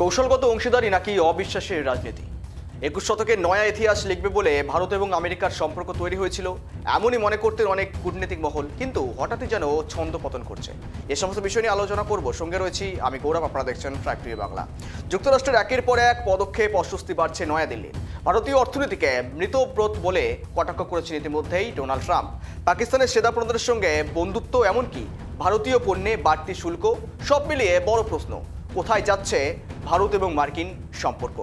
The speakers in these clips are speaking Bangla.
কৌশলগত অংশীদারি নাকি অবিশ্বাসের রাজনীতি? ২১ শতকের নয়া ইতিহাস লিখবে বলে ভারত এবং আমেরিকার সম্পর্ক তৈরি হয়েছিল এমনই মনে করতেন অনেক কূটনীতিক মহল, কিন্তু হঠাৎই যেন ছন্দ পতন করছে। এ সমস্ত বিষয় নিয়ে আলোচনা করব। সঙ্গে রয়েছি আমি গৌরব, আপনারা দেখছেন ট্র্যাক টিভি বাংলা। যুক্তরাষ্ট্রের একের পর এক পদক্ষেপ, অস্বস্তি বাড়ছে নয়াদিল্লির। ভারতীয় অর্থনীতিকে মৃতব্রত বলে কটাক্ষ করেছেন ইতিমধ্যেই ডোনাল্ড ট্রাম্প। পাকিস্তানের সেনাপ্রধানের সঙ্গে বন্ধুত্ব, এমনকি ভারতীয় পণ্যে বাড়তি শুল্ক, সব মিলিয়ে বড় প্রশ্ন, কোথায় যাচ্ছে ভারত এবং মার্কিন সম্পর্ক?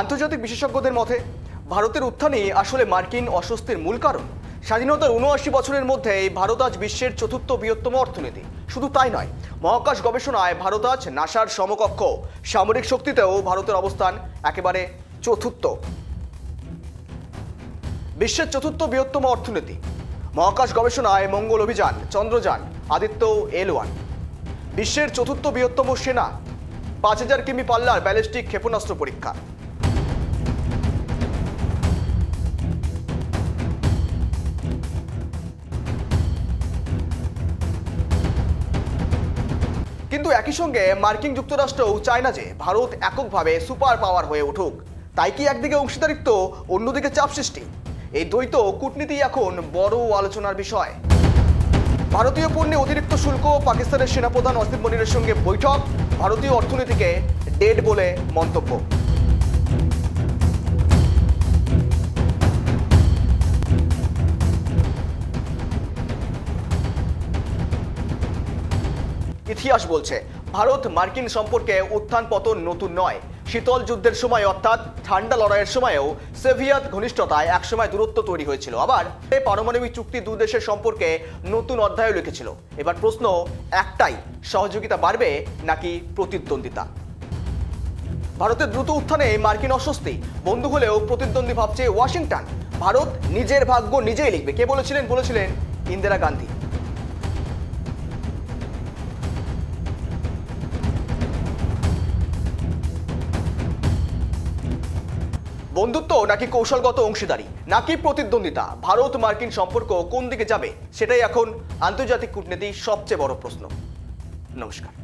আন্তর্জাতিক বিশেষজ্ঞদের মতে ভারতের উত্থানই আসলে মার্কিন অস্বস্তির মূল কারণ। স্বাধীনতার ৭৯ বছরের মধ্যে ভারত আজ বিশ্বের চতুর্থ বৃহত্তম অর্থনীতি। শুধু তাই নয়, মহাকাশ গবেষণায় ভারত আজ নাসার সমকক্ষ, সামরিক শক্তিতেও ভারতের অবস্থান একেবারে চতুর্থ। বিশ্বের চতুর্থ বৃহত্তম অর্থনীতি। মহাকাশ গবেষণায় মঙ্গল অভিযান, চন্দ্রযান, আদিত্য L1। বিশ্বের চতুর্থ বৃহত্তম সেনা, ৫,০০০ কিমি পাল্লার ব্যালিস্টিক ক্ষেপণাস্ত্র পরীক্ষা। কিন্তু একই সঙ্গে মার্কিন যুক্তরাষ্ট্রও চায় না যে ভারত এককভাবে সুপার পাওয়ার হয়ে উঠুক। তাই কি একদিকে অংশীদারিত্ব, অন্যদিকে চাপ সৃষ্টি? এই দ্বৈত কূটনীতি এখন বড় আলোচনার বিষয়। ভারতীয় পণ্যে অতিরিক্ত শুল্ক, পাকিস্তানের সেনাপ্রধান আসিফ মনিরের সঙ্গে বৈঠক, ভারতীয় অর্থনীতিকে ডেড বলে মন্তব্য। ইতিহাস বলছে ভারত মার্কিন সম্পর্কে উত্থান পতন নতুন নয়। শীতল যুদ্ধের সময় অর্থাৎ ঠান্ডা লড়াইয়ের সময়ও সোভিয়েত ঘনিষ্ঠতায় একসময় দূরত্ব তৈরি হয়েছিল। আবার পারমাণবিক চুক্তি দুই দেশের সম্পর্কে নতুন অধ্যায় লিখেছিল। এবার প্রশ্ন একটাই, সহযোগিতা বাড়বে নাকি প্রতিদ্বন্দ্বিতা? ভারতের দ্রুত উত্থানে মার্কিন অস্বস্তি, বন্ধু হলেও প্রতিদ্বন্দ্বী ভাবছে ওয়াশিংটন। ভারত নিজের ভাগ্য নিজেই লিখবে। কে বলেছিলেন? ইন্দিরা গান্ধী। বন্ধুত্ব নাকি কৌশলগত অংশীদারি নাকি প্রতিদ্বন্দ্বিতা? ভারত মার্কিন সম্পর্ক কোন দিকে যাবে, সেটাই এখন আন্তর্জাতিক কূটনীতির সবচেয়ে বড় প্রশ্ন। নমস্কার।